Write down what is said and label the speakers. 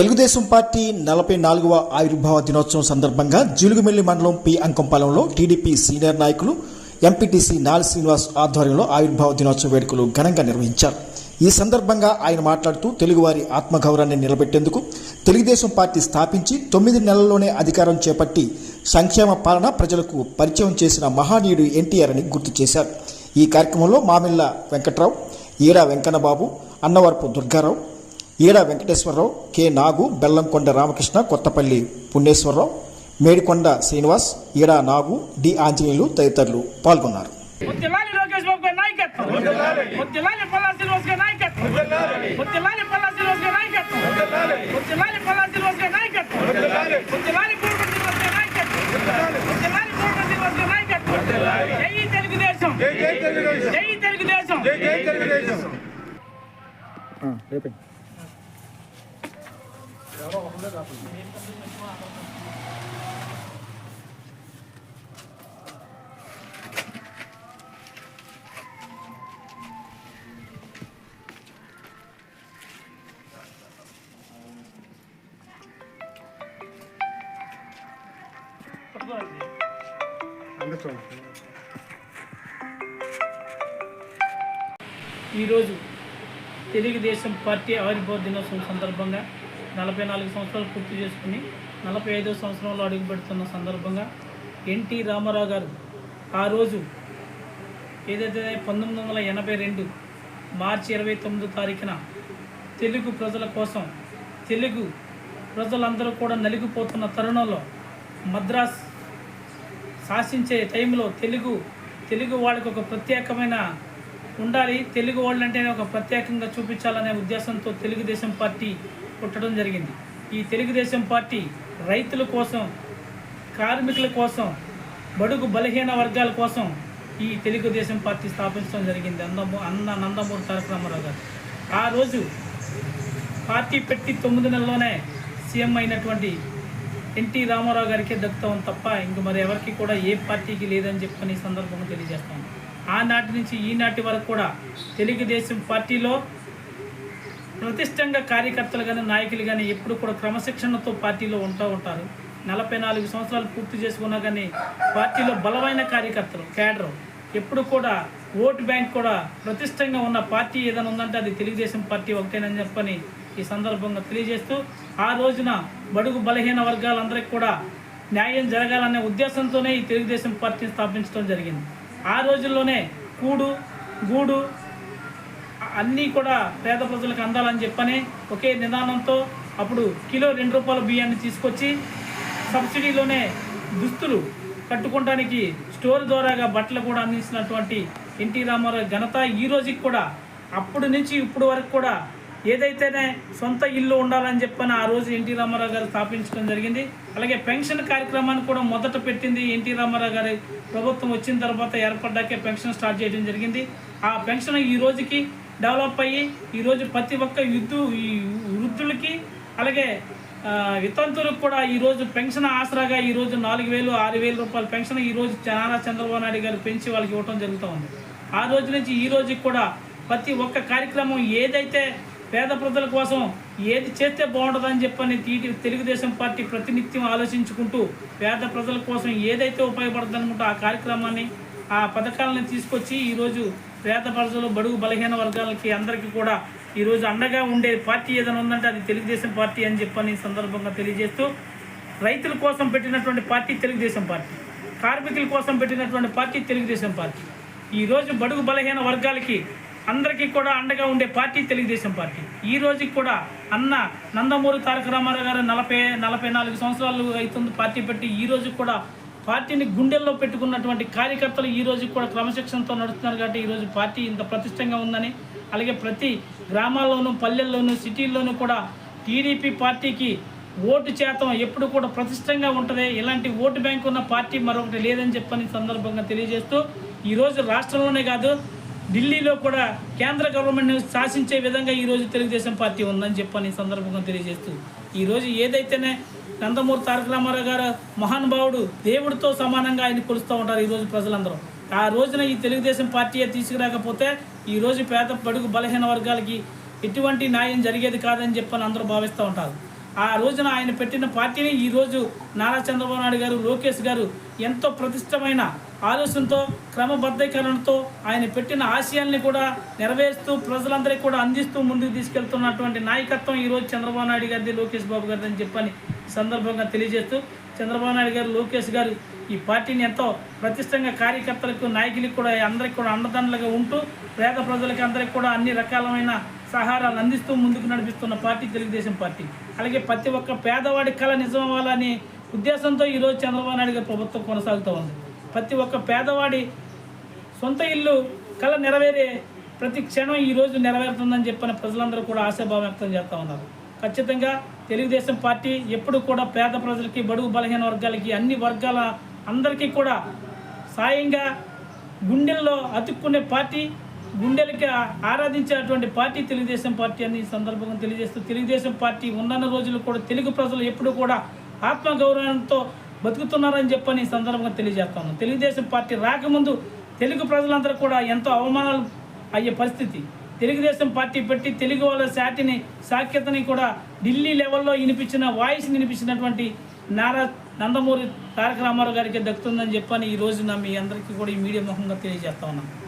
Speaker 1: Telugu Desam party 44వ ఆవిర్భావ దినోత్సవం సందర్భంగా జిలుగుమిల్లి మండలం పి అంకంపాలెంలో టీడీపీ సీనియర్ నాయకులు ఎంపీటీసీ నాల్ శ్రీనివాస్ ఆధ్వర్యంలో ఆవిర్భావ దినోత్సవ వేడుకలు ఘనంగా నిర్వహించారు. ఈ సందర్భంగా ఆయన మాట్లాడుతూ తెలుగువారి ఆత్మగౌరవాన్ని నిలబెట్టేందుకు తెలుగుదేశం పార్టీ స్థాపించి 9 నెలల్లోనే అధికారం చేపట్టి సంక్షేమ పాలన ప్రజలకు పరిచయం చేసిన మహానీయుడు ఎన్టీఆర్ అని గుర్తు చేశారు. ఈ కార్యక్రమంలో మామిళ్ళ వెంకట్రావు, ఈడా వెంకన్నబాబు, అన్నవరపు దుర్గారావు, ఈడా వెంకటేశ్వరరావు, కె నాగు, బెల్లంకొండ రామకృష్ణ, కొత్తపల్లి పుణ్యేశ్వరరావు, మేడికొండ శ్రీనివాస్, ఈడా నాగు, డి ఆంజనేయులు తదితరులు పాల్గొన్నారు.
Speaker 2: ఈరోజు తెలుగుదేశం పార్టీ ఆవిర్భావ దినోత్సవం సందర్భంగా 44 సంవత్సరాలు పూర్తి చేసుకుని 45వ సంవత్సరంలో అడుగుపెడుతున్న సందర్భంగా ఎన్టీ రామారావు గారు ఆ రోజు ఏదైతే 1982 మార్చి 29వ తారీఖున తెలుగు ప్రజల కోసం, తెలుగు ప్రజలందరూ కూడా నలిగిపోతున్న తరుణంలో మద్రాస్ శాసించే టైంలో తెలుగు వాళ్ళకి ఒక ప్రత్యేకమైన ఉండాలి, తెలుగు వాళ్ళు అంటేనే ఒక ప్రత్యేకంగా చూపించాలనే ఉద్దేశంతో తెలుగుదేశం పార్టీ పుట్టడం జరిగింది. ఈ తెలుగుదేశం పార్టీ రైతుల కోసం, కార్మికుల కోసం, బడుగు బలహీన వర్గాల కోసం ఈ తెలుగుదేశం పార్టీ స్థాపించడం జరిగింది. నందమూరి తారక రామారావు గారు ఆ రోజు పార్టీ పెట్టి 9 నెలల్లోనే సీఎం అయినటువంటి ఎన్టీ రామారావు గారికి దక్కుతాం తప్ప ఇంక మరి ఎవరికి కూడా ఏ పార్టీకి లేదని చెప్పని సందర్భంగా తెలియజేస్తాను. ఆనాటి నుంచి ఈనాటి వరకు కూడా తెలుగుదేశం పార్టీలో ప్రతిష్టంగా కార్యకర్తలు కానీ, నాయకులు కానీ ఎప్పుడు కూడా క్రమశిక్షణతో పార్టీలో ఉంటారు. 44 సంవత్సరాలు పూర్తి చేసుకున్నా కానీ పార్టీలో బలమైన కార్యకర్తలు, కేడర్ ఎప్పుడు కూడా ఓటు బ్యాంక్ కూడా ప్రతిష్టంగా ఉన్న పార్టీ ఏదైనా ఉందంటే అది తెలుగుదేశం పార్టీ ఒకటేనని చెప్పని ఈ సందర్భంగా తెలియజేస్తూ, ఆ రోజున బడుగు బలహీన వర్గాలందరికీ కూడా న్యాయం జరగాలనే ఉద్దేశంతోనే ఈ తెలుగుదేశం పార్టీని స్థాపించడం జరిగింది. ఆ రోజుల్లోనే గూడు అన్నీ కూడా పేద ప్రజలకు అందాలని చెప్పని ఒకే నిదానంతో అప్పుడు కిలో 2 రూపాయల బియ్యాన్ని తీసుకొచ్చి సబ్సిడీలోనే దుస్తులు కట్టుకోవడానికి స్టోర్ ద్వారాగా బట్టలు కూడా అందించినటువంటి ఎన్టీ రామారావు ఘనత ఈ రోజుకి కూడా, అప్పటి నుంచి ఇప్పుడు వరకు కూడా ఏదైతేనే సొంత ఇల్లు ఉండాలని చెప్పని ఆ రోజు ఎన్టీ రామారావు గారు స్థాపించడం జరిగింది. అలాగే పెన్షన్ కార్యక్రమాన్ని కూడా మొదట పెట్టింది ఎన్టీ రామారావు గారి ప్రభుత్వం వచ్చిన తర్వాత ఏర్పడ్డాకే పెన్షన్ స్టార్ట్ చేయడం జరిగింది. ఆ పెన్షన్ ఈ రోజుకి డెవలప్ అయ్యి ఈరోజు ప్రతి ఒక్క వృద్ధులకి అలాగే వితంతులకు కూడా ఈరోజు పెన్షన్ ఆసరాగా ఈరోజు 4,000, 6,000 రూపాయల పెన్షన్ ఈరోజు నారా చంద్రబాబు నాయుడు గారు పెంచి వాళ్ళకి ఇవ్వడం జరుగుతూ ఉంది. ఆ రోజు నుంచి ఈ రోజుకి కూడా ప్రతి ఒక్క కార్యక్రమం ఏదైతే పేద ప్రజల కోసం ఏది చేస్తే బాగుంటుందని చెప్పని తెలుగుదేశం పార్టీ ప్రతినిత్యం ఆలోచించుకుంటూ పేద ప్రజల కోసం ఏదైతే ఉపయోగపడుతుంది అనుకుంటూ ఆ కార్యక్రమాన్ని, ఆ పథకాలను తీసుకొచ్చి ఈరోజు పేద ప్రజలు, బడుగు బలహీన వర్గాలకి అందరికీ కూడా ఈరోజు అండగా ఉండే పార్టీ ఏదైనా ఉందంటే అది తెలుగుదేశం పార్టీ అని చెప్పని సందర్భంగా తెలియజేస్తూ, రైతుల కోసం పెట్టినటువంటి పార్టీ తెలుగుదేశం పార్టీ, కార్మికుల కోసం పెట్టినటువంటి పార్టీ తెలుగుదేశం పార్టీ, ఈరోజు బడుగు బలహీన వర్గాలకి అందరికీ కూడా అండగా ఉండే పార్టీ తెలుగుదేశం పార్టీ. ఈ రోజుకి కూడా నందమూరి తారక రామారావు గారు 44 సంవత్సరాలు అవుతుంది పార్టీ పెట్టి, ఈ రోజు కూడా పార్టీని గుండెల్లో పెట్టుకున్నటువంటి కార్యకర్తలు ఈ రోజు కూడా క్రమశిక్షణతో నడుస్తున్నారు. కాబట్టి ఈరోజు పార్టీ ఇంత ప్రతిష్టంగా ఉందని, అలాగే ప్రతి గ్రామాల్లోనూ, పల్లెల్లోనూ, సిటీల్లోనూ కూడా టీడీపీ పార్టీకి ఓటు శాతం ఎప్పుడు కూడా ప్రతిష్టంగా ఉంటుంది. ఇలాంటి ఓటు బ్యాంక్ ఉన్న పార్టీ మరొకటి లేదని చెప్పని సందర్భంగా తెలియజేస్తూ, ఈరోజు రాష్ట్రంలోనే కాదు ఢిల్లీలో కూడా కేంద్ర గవర్నమెంట్ని శాసించే విధంగా ఈరోజు తెలుగుదేశం పార్టీ ఉందని చెప్పని సందర్భంగా తెలియజేస్తూ, ఈరోజు ఏదైతేనే నందమూరి తారక రామారావు గారు మహానుభావుడు, దేవుడితో సమానంగా ఆయన కొలుస్తూ ఉంటారు ఈరోజు ప్రజలందరూ. ఆ రోజున ఈ తెలుగుదేశం పార్టీ తీసుకురాకపోతే ఈరోజు పేద బడుగు బలహీన వర్గాలకి ఎటువంటి న్యాయం జరిగేది కాదని చెప్పని అందరూ భావిస్తూ ఉంటారు. ఆ రోజున ఆయన పెట్టిన పార్టీని ఈరోజు నారా చంద్రబాబు నాయుడు గారు, లోకేష్ గారు ఎంతో ప్రతిష్టమైన ఆలోచనతో, క్రమబద్ధీకరణతో ఆయన పెట్టిన ఆశయాల్ని కూడా నెరవేరుస్తూ ప్రజలందరికీ కూడా అందిస్తూ ముందుకు తీసుకెళ్తున్నటువంటి నాయకత్వం ఈరోజు చంద్రబాబు నాయుడు గారిది, లోకేష్ బాబు గారిది అని చెప్పని సందర్భంగా తెలియజేస్తూ, చంద్రబాబు నాయుడు గారు, లోకేష్ గారు ఈ పార్టీని ఎంతో ప్రతిష్టంగా కార్యకర్తలకు, నాయకులకు కూడా అందరికీ కూడా అండదండలుగా ఉంటూ పేద ప్రజలకి అందరికీ కూడా అన్ని రకాలమైన సహారాలు అందిస్తూ ముందుకు నడిపిస్తున్న పార్టీ తెలుగుదేశం పార్టీ. అలాగే ప్రతి ఒక్క పేదవాడి కళ నిజం అవ్వాలనే ఉద్దేశంతో ఈరోజు చంద్రబాబు నాయుడు గారి ప్రభుత్వం కొనసాగుతూ ఉంది. ప్రతి ఒక్క పేదవాడి సొంత ఇల్లు కళ నెరవేరే ప్రతి క్షణం ఈరోజు నెరవేరుతుందని చెప్పిన ప్రజలందరూ కూడా ఆశాభావం వ్యక్తం చేస్తూ ఉన్నారు. ఖచ్చితంగా తెలుగుదేశం పార్టీ ఎప్పుడు కూడా పేద ప్రజలకి, బడుగు బలహీన వర్గాలకి, అన్ని వర్గాల అందరికీ కూడా సాయంగా గుండెల్లో అతుక్కునే పార్టీ, గుండెలకి ఆరాధించేటువంటి పార్టీ తెలుగుదేశం పార్టీ అని ఈ సందర్భంగా తెలియజేస్తూ, తెలుగుదేశం పార్టీ ఉన్న రోజులు కూడా తెలుగు ప్రజలు ఎప్పుడు కూడా ఆత్మగౌరవంతో బతుకుతున్నారని చెప్పని ఈ సందర్భంగా తెలియజేస్తాను. తెలుగుదేశం పార్టీ రాకముందు తెలుగు ప్రజలందరూ కూడా ఎంతో అవమానాలు అయ్యే పరిస్థితి. తెలుగుదేశం పార్టీ పెట్టి తెలుగు వాళ్ళ సాఖ్యతని కూడా ఢిల్లీ లెవెల్లో వాయిస్ని వినిపించినటువంటి నందమూరి తారక రామారావు గారికి దక్కుతుందని చెప్పని ఈ రోజున మీ అందరికీ కూడా ఈ మీడియా ముఖంగా తెలియజేస్తా ఉన్నాను.